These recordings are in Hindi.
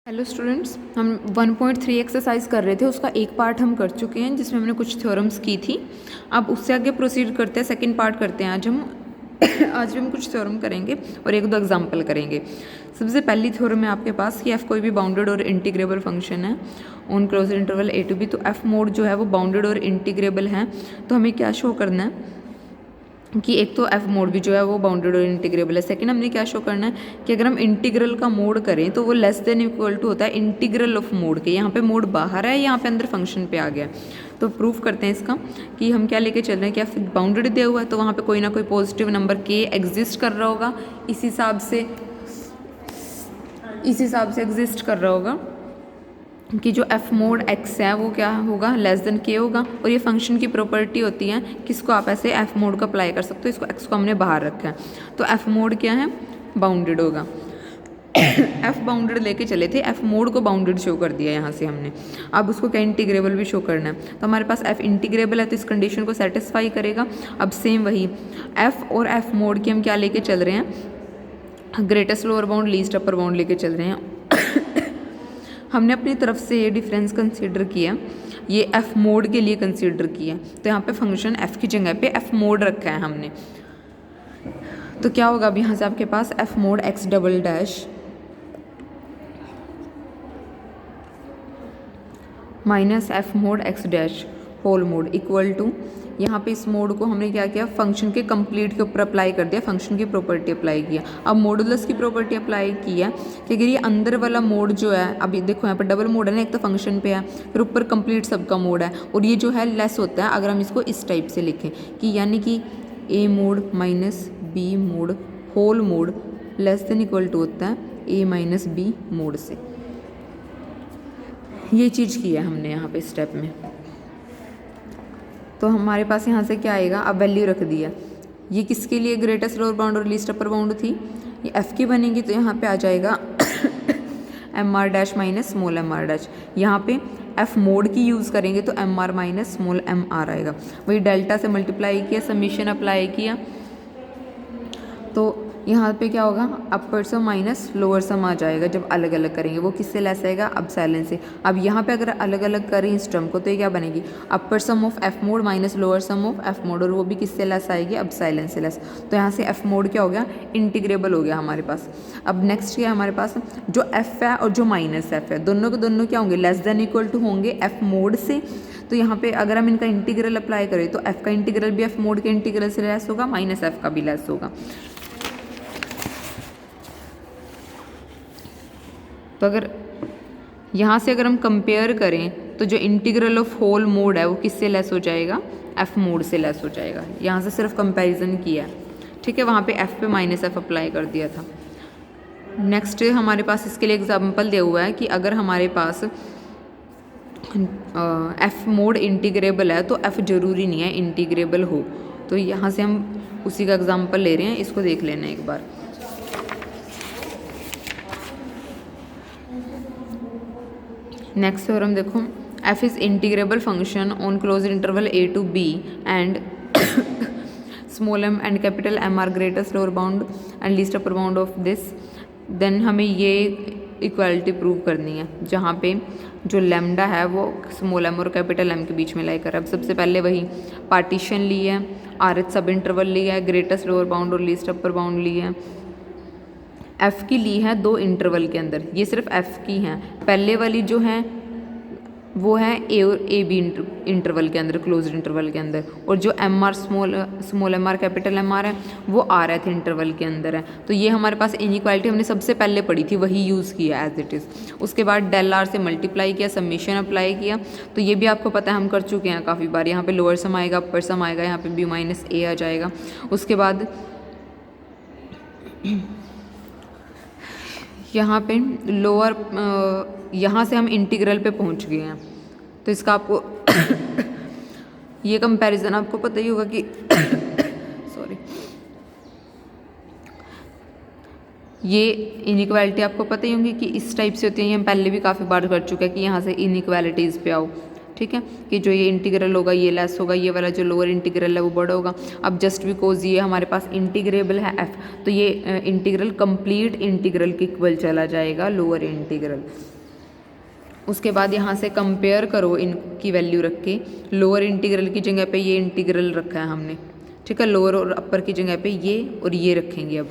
हेलो स्टूडेंट्स, हम 1.3 एक्सरसाइज कर रहे थे। उसका एक पार्ट हम कर चुके हैं जिसमें हमने कुछ थ्योरम्स की थी। अब उससे आगे प्रोसीड करते हैं, सेकंड पार्ट करते हैं। आज हम कुछ थ्योरम करेंगे और एक दो एग्जांपल करेंगे। सबसे पहली थ्योरम है आपके पास कि एफ कोई भी बाउंडेड और इंटीग्रेबल फंक्शन है on closed interval a to b. तो एफ मोड जो है वो बाउंडेड और इंटीग्रेबल है। तो हमें क्या शो करना है कि एक तो एफ मोड भी जो है वो बाउंडेड और इंटीग्रेबल है। सेकंड हमने क्या शो करना है कि अगर हम इंटीग्रल का मोड करें तो वो लेस देन इक्वल टू होता है इंटीग्रल ऑफ मोड के। यहाँ पे मोड बाहर है, यहाँ पे अंदर फंक्शन पे आ गया। तो प्रूफ करते हैं इसका कि हम क्या लेके चल रहे हैं कि एफ बाउंडेड दिया हुआ है तो वहाँ पे कोई ना कोई पॉजिटिव नंबर के एग्जिस्ट कर रहा होगा, इस हिसाब से एग्जिस्ट कर रहा होगा कि जो एफ मोड एक्स है वो क्या होगा, लेस देन के होगा। और ये फंक्शन की प्रॉपर्टी होती है किसको आप ऐसे एफ मोड को अप्लाई कर सकते हो। इसको एक्स को हमने बाहर रखा है तो एफ मोड क्या है, बाउंडेड होगा। एफ बाउंडेड लेके चले थे, एफ मोड को बाउंडेड शो कर दिया यहाँ से हमने। अब उसको क्या इंटीग्रेबल भी शो करना है तो हमारे पास एफ इंटीग्रेबल है तो इस कंडीशन को सेटिस्फाई करेगा। अब सेम वही एफ और एफ मोड की हम क्या लेके चल रहे हैं, greatest lower bound least upper bound लेके चल रहे हैं। हमने अपनी तरफ से ये डिफरेंस कंसीडर किया, ये एफ मोड के लिए कंसीडर किया। तो यहाँ पे फंक्शन एफ की जगह पे एफ मोड रखा है हमने। तो क्या होगा अब यहाँ से आपके पास f mod x double dash minus f mod x dash whole mod equal to, यहाँ पे इस मोड को हमने क्या किया, फंक्शन के कंप्लीट के ऊपर अप्लाई कर दिया, फंक्शन की प्रॉपर्टी अप्लाई किया। अब मॉडुलस की प्रॉपर्टी अप्लाई किया कि अगर ये अंदर वाला मोड जो है, अभी देखो यहाँ पर डबल मोड है ना, एक तो फंक्शन पे है फिर ऊपर कंप्लीट सबका मोड है, और ये जो है लेस होता है अगर हम इसको इस टाइप से लिखें कि यानी कि a mod minus b mod whole mod less than equal to होता है ए माइनस बी मोड से। ये चीज़ की है हमने यहाँ पे स्टेप में। तो हमारे पास यहाँ से क्या आएगा, अब वैल्यू रख दिया। ये किसके लिए ग्रेटेस्ट लोअर बाउंड और लीस्ट अपर बाउंड थी, ये एफ की बनेगी तो यहाँ पे आ जाएगा M R dash minus small m R dash. यहाँ पे एफ मोड की यूज़ करेंगे तो M R minus small m R आएगा। वही डेल्टा से मल्टीप्लाई किया, समीशन अप्लाई किया तो यहाँ पे क्या होगा, अपर सम माइनस लोअर सम आ जाएगा। जब अलग अलग करेंगे वो किससे लेस आएगा, अपसाइलन से। अब यहाँ पे अगर अलग अलग करें इस टर्म को तो ये क्या बनेगी, upper sum of f mod minus lower sum of f mod, और वो भी किससे लेस आएगी, अपसाइलन से लेस। तो यहाँ से एफ मोड क्या हो गया, इंटीग्रेबल हो गया हमारे पास। अब नेक्स्ट क्या है हमारे पास, जो एफ है और जो माइनस एफ है दोनों के दोनों क्या होंगे, लेस देन इक्वल टू होंगे एफ मोड से। तो यहाँ पे अगर हम इनका इंटीग्रल अप्लाई करें तो एफ का इंटीग्रल भी एफ मोड के इंटीग्रल से लेस होगा, माइनस एफ का भी लेस होगा। तो अगर यहाँ से अगर हम कंपेयर करें तो जो इंटीग्रल ऑफ होल मोड है वो किससे लेस हो जाएगा, एफ मोड से लेस हो जाएगा। यहाँ से सिर्फ कंपैरिजन किया है, ठीक है। वहाँ पे एफ पे माइनस एफ अप्लाई कर दिया था। नेक्स्ट हमारे पास इसके लिए एग्जांपल दिया हुआ है कि अगर हमारे पास एफ मोड इंटीग्रेबल है तो एफ जरूरी नहीं है इंटीग्रेबल हो। तो यहाँ से हम उसी का एग्जाम्पल ले रहे हैं, इसको देख लेना एक बार। नेक्स्ट थ्योरम देखो, f is integrable function on close interval a to b and small m and capital M are greatest lower bound and least upper bound of this. Then हमें ये इक्वालिटी प्रूव करनी है जहाँ पे जो लैम्डा है वो स्मॉल एम और कैपिटल एम के बीच में लाई कर। अब सबसे पहले वही पार्टीशन ली है, आर एच सब इंटरवल लिया है, ग्रेटेस्ट लोअर बाउंड और लीस्ट अपर बाउंड ली है। एफ़ की ली है दो इंटरवल के अंदर, ये सिर्फ एफ़ की हैं। पहले वाली जो है वो है ए और ए बी इंटरवल के अंदर, क्लोज्ड इंटरवल के अंदर, और जो M R small m R capital M R है वो आर एथ इंटरवल के अंदर है। तो ये हमारे पास इनइक्वालिटी हमने सबसे पहले पढ़ी थी, वही यूज़ किया एज इट इज़। उसके बाद डेल आर से मल्टीप्लाई किया, समीशन अप्लाई किया। तो ये भी आपको पता है, हम कर चुके हैं काफ़ी बार। यहाँ पे लोअर सम आएगा, अपर सम आएगा, यहाँ पे बी माइनस ए आ जाएगा। उसके बाद यहाँ पे लोअर, यहाँ से हम इंटीग्रल पे पहुँच गए हैं। तो इसका आपको ये कंपैरिजन आपको पता ही होगा कि सॉरी, ये इनइक्वालिटी आपको पता ही होंगी कि इस टाइप से होती है। ये हम पहले भी काफ़ी बार कर चुके हैं कि यहाँ से इनइक्वालिटीज़ पे आओ ठीक है, कि जो ये इंटीग्रल होगा ये लेस होगा, ये वाला जो लोअर इंटीग्रल है वो बड़ा होगा। अब जस्ट बिकॉज ये हमारे पास इंटीग्रेबल है f, तो ये इंटीग्रल कंप्लीट इंटीग्रल के इक्वल चला जाएगा लोअर इंटीग्रल। उसके बाद यहाँ से कंपेयर करो इनकी वैल्यू रख के, लोअर इंटीग्रल की जगह पे ये इंटीग्रल रखा है हमने, ठीक है, लोअर और अपर की जगह पे ये और ये रखेंगे। अब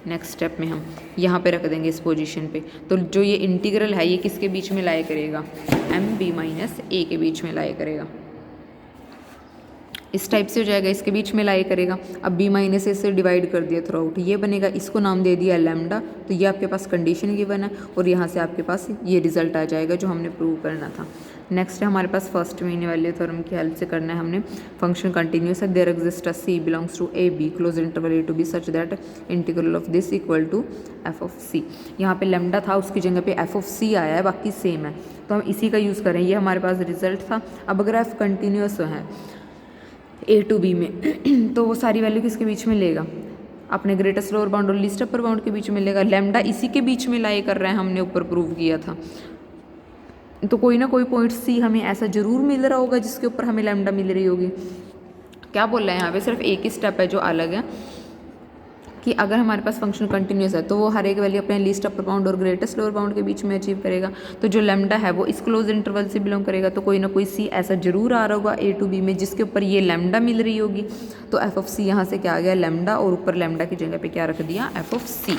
नेक्स्ट स्टेप में हम यहाँ पे रख देंगे इस पोजीशन पे। तो जो ये इंटीग्रल है ये किसके बीच में लाया करेगा, एम बी माइनस ए के बीच में लाया करेगा। इस टाइप से हो जाएगा, इसके बीच में लाया करेगा। अब बी माइनस ए से डिवाइड कर दिया थ्रू आउट, ये बनेगा, इसको नाम दे दिया लैम्डा। तो ये आपके पास कंडीशन गिवन है और यहाँ से आपके पास ये रिजल्ट आ जाएगा जो हमने प्रूव करना था। नेक्स्ट है हमारे पास फर्स्ट मीन वैल्यू थ्योरम की हेल्प से करना है हमने। फंक्शन कंटिन्यूस है, there exist a c belongs to a b closed interval a to b such that integral of this equal to f of c. यहाँ पे लैम्डा था, उसकी जगह पे एफ ऑफ सी आया है, बाकी सेम है, तो हम इसी का यूज़ करें। ये हमारे पास रिजल्ट था। अब अगर एफ कंटिन्यूस है ए टू बी में तो वो सारी वैल्यू किसके बीच में लेगा, अपने ग्रेटेस्ट लोअर बाउंड और लीस्ट अपर बाउंड के बीच में लेगा। लैम्डा इसी के बीच में लाए कर रहे हैं, हमने ऊपर प्रूव किया था। तो कोई ना कोई पॉइंट सी हमें ऐसा जरूर मिल रहा होगा जिसके ऊपर हमें लैम्डा मिल रही होगी। क्या बोल रहा है यहाँ पे, सिर्फ एक ही स्टेप है जो अलग है कि अगर हमारे पास फंक्शन कंटिन्यूस है तो वो हर एक वैल्यू अपने लीस्ट अपर बाउंड और ग्रेटेस्ट लोअर बाउंड के बीच में अचीव करेगा। तो जो लैम्डा है वो इस क्लोज इंटरवल से बिलोंग करेगा। तो कोई ना कोई सी ऐसा जरूर आ रहा होगा ए टू बी में जिसके ऊपर ये लैम्डा मिल रही होगी। तो एफ ऑफ सी यहाँ से क्या आ गया, लैम्डा, और ऊपर लैम्डा की जगह पे क्या रख दिया, f of c.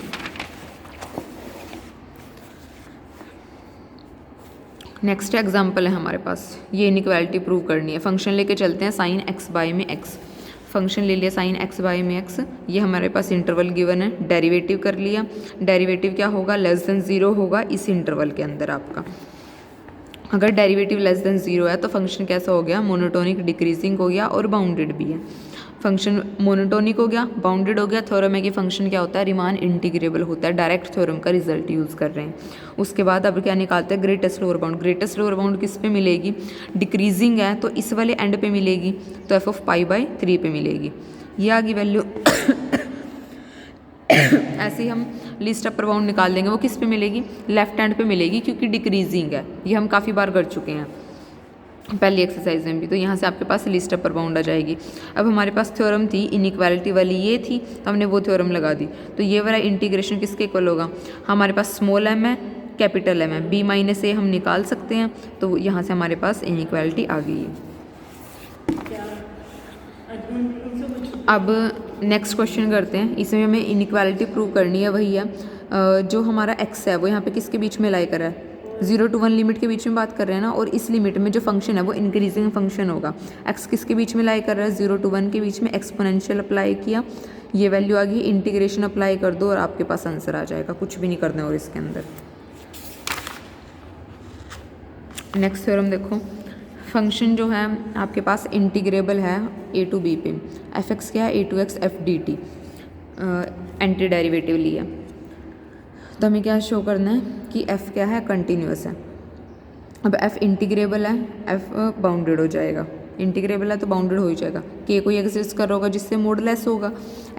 Next example है हमारे पास, ये इनइक्वालिटी प्रूव करनी है। फंक्शन लेके चलते हैं साइन एक्स बाय में एक्स। फंक्शन ले लिया साइन एक्स बाय में एक्स, ये हमारे पास इंटरवल गिवन है, डेरिवेटिव कर लिया। डेरिवेटिव क्या होगा, लेस देन ज़ीरो होगा इस इंटरवल के अंदर आपका। अगर डेरिवेटिव लेस देन ज़ीरो है तो फंक्शन कैसा हो गया, मोनोटोनिक डिक्रीजिंग हो गया और बाउंडेड भी है। फंक्शन मोनोटोनिक हो गया, बाउंडेड हो गया। थ्योरम है कि फंक्शन क्या होता है, रिमान इंटीग्रेबल होता है। डायरेक्ट थ्योरम का रिजल्ट यूज़ कर रहे हैं। उसके बाद अब क्या निकालते हैं, greatest lower bound. Greatest lower bound किस पे मिलेगी, डिक्रीजिंग है तो इस वाले एंड पे मिलेगी, तो एफ ऑफ पाई बाई 3 पे मिलेगी। ये आगे वैल्यू ऐसे ही हम लीस्ट अपर बाउंड निकाल देंगे, वो किस पे मिलेगी, लेफ्ट हैंड पे मिलेगी, क्योंकि डिक्रीजिंग है। ये हम काफ़ी बार कर चुके हैं पहली एक्सरसाइज में भी। तो यहाँ से आपके पास लिस्ट अपर बाउंड आ जाएगी। अब हमारे पास थ्योरम थी इनइक्वालिटी वाली, ये थी, तो हमने वो थ्योरम लगा दी। तो ये वाला इंटीग्रेशन किसके इक्वल होगा, हमारे पास स्मॉल एम है, कैपिटल एम है, बी माइनस ए हम निकाल सकते हैं। तो यहाँ से हमारे पास इनइक्वालिटी आ गई है। अब नेक्स्ट क्वेश्चन करते हैं। इसमें हमें इनइक्वालिटी प्रूव करनी है। वही है जो हमारा एक्स है वो यहाँ पे किसके बीच में लाई कर रहा है, 0 to 1 लिमिट के बीच में बात कर रहे हैं ना। और इस लिमिट में जो फंक्शन है वो इंक्रीजिंग फंक्शन होगा। एक्स किसके बीच में लाई कर रहा है, 0 to 1 के बीच में। एक्सपोनेंशियल अप्लाई किया, ये वैल्यू आ गई, इंटीग्रेशन अप्लाई कर दो और आपके पास आंसर आ जाएगा। कुछ भी नहीं करना है और इसके अंदर। नेक्स्ट थ्योरम देखो, फंक्शन जो है आपके पास इंटीग्रेबल है ए टू बी पे। एफ एक्स क्या है, a to x f d t, anti derivative लिया। तो हमें क्या शो करना है कि f क्या है, कंटिन्यूस है। अब f इंटीग्रेबल है, f बाउंडेड हो जाएगा। इंटीग्रेबल है तो बाउंडेड हो ही जाएगा। k कोई एग्जिस्ट कर रहा होगा जिससे मोडलेस होगा।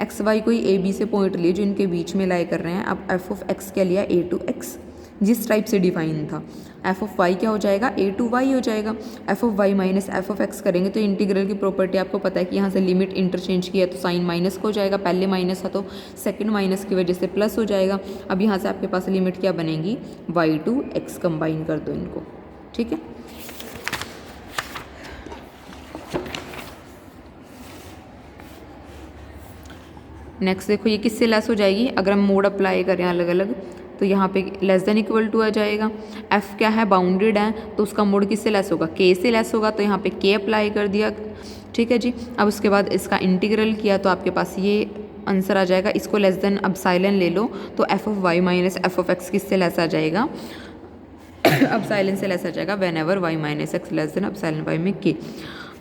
x y कोई a b से पॉइंट लिए जो इनके बीच में लाई कर रहे हैं। अब f ऑफ x क्या लिया, a टू x, जिस टाइप से डिफाइन था। f ऑफ y क्या हो जाएगा, a टू y हो जाएगा। f of y minus f of x करेंगे तो इंटीग्रल की प्रॉपर्टी आपको पता है कि यहाँ से लिमिट इंटरचेंज किया तो साइन माइनस को हो जाएगा। पहले माइनस था तो सेकंड माइनस की वजह से प्लस हो जाएगा। अब यहाँ से आपके पास लिमिट क्या बनेगी, y टू x, कंबाइन कर दो इनको, ठीक है। नेक्स्ट देखो, ये किससे लेस हो जाएगी, अगर हम मोड अप्लाई करें अलग अलग तो यहाँ पे लेस देन इक्वल टू आ जाएगा। f क्या है, बाउंडेड है, तो उसका मोड किससे लेस होगा, k से लेस होगा। तो यहाँ पे k अप्लाई कर दिया, ठीक है जी। अब उसके बाद इसका इंटीग्रल किया तो आपके पास ये आंसर आ जाएगा। इसको लेस देन अब साइलेंट ले लो तो f of y minus f of x किससे लेस आ जाएगा, अब साइलेंट से लेस आ जाएगा। When ever y minus x less than अब साइलेंट y में k।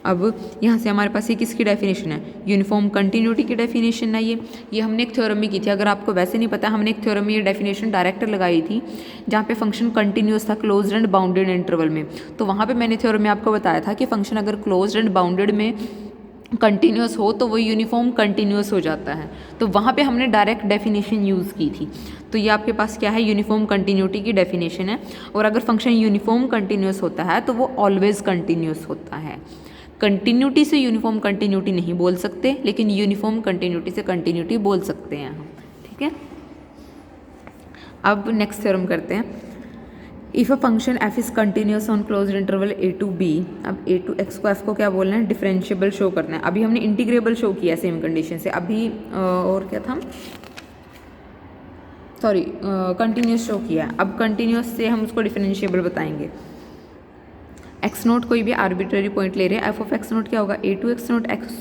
अब यहाँ से हमारे पास ये किसकी डेफिनेशन है, यूनिफॉर्म कंटिन्यूटी की डेफिनेशन है। ये हमने एक थ्योरम में की थी। अगर आपको वैसे नहीं पता, हमने एक थ्योरम में ये डेफिनेशन डायरेक्ट लगाई थी जहाँ पे फंक्शन कंटिन्यूस था क्लोज्ड एंड बाउंडेड इंटरवल में। तो वहाँ पे मैंने थ्योरम में आपको बताया था कि फंक्शन अगर क्लोज्ड एंड बाउंडेड में कंटिन्यूस हो तो वो यूनिफॉर्म कंटिन्यूस हो जाता है, तो वहाँ पे हमने डायरेक्ट डेफिनेशन यूज़ की थी। तो ये आपके पास क्या है, यूनिफॉर्म कंटिन्यूटी की डेफिनेशन है। और अगर फंक्शन यूनिफॉर्म कंटिन्यूस होता है तो वो ऑलवेज कंटिन्यूस होता है। कंटिन्यूटी से यूनिफॉर्म कंटिन्यूटी नहीं बोल सकते, लेकिन यूनिफॉर्म कंटिन्यूटी से कंटिन्यूटी बोल सकते हैं हम, ठीक है। अब नेक्स्ट थ्योरम करते हैं। If a function f is continuous on closed interval a to b, अब ए टू एक्स को एफ को क्या बोलना है, डिफरेंशिएबल शो करना है। अभी हमने इंटीग्रेबल शो किया सेम कंडीशन से, अभी और क्या था, सॉरी कंटिन्यूस शो किया। अब कंटिन्यूस से हम उसको डिफरेंशिएबल बताएंगे। एक्स नोट कोई भी आर्बिट्ररी पॉइंट ले रहे हैं, एफ ऑफ एक्स नोट क्या होगा, a to x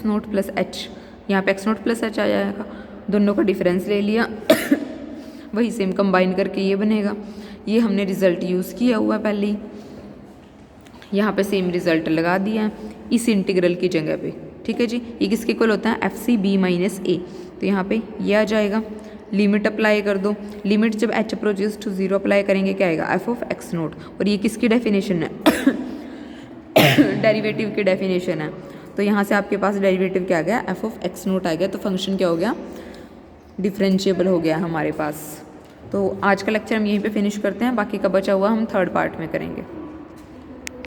naught plus h, यहाँ पे एक्स नोट प्लस एच आ जाएगा, दोनों का डिफरेंस ले लिया वही सेम कंबाइन करके ये बनेगा। ये हमने रिजल्ट यूज़ किया हुआ पहले ही, यहाँ पे सेम रिजल्ट लगा दिया है इस इंटीग्रल की जगह पे, ठीक है जी। ये किसके इक्वल होता है, एफ सी बी माइनस ए, तो यहाँ पे ये आ जाएगा। लिमिट अप्लाई कर दो, लिमिट जब एच अप्रोचेस टू 0 अप्लाई करेंगे क्या आएगा, एफ ऑफ एक्स नोट, और ये किसकी डेफिनेशन है डेरिवेटिव की डेफिनेशन है। तो यहाँ से आपके पास डेरिवेटिव क्या आ गया, एफ ऑफ एक्स नोट आ गया, तो फंक्शन क्या हो गया, डिफरेंशिएबल हो गया हमारे पास। तो आज का लेक्चर हम यहीं पे फिनिश करते हैं, बाकी का बचा हुआ हम थर्ड पार्ट में करेंगे।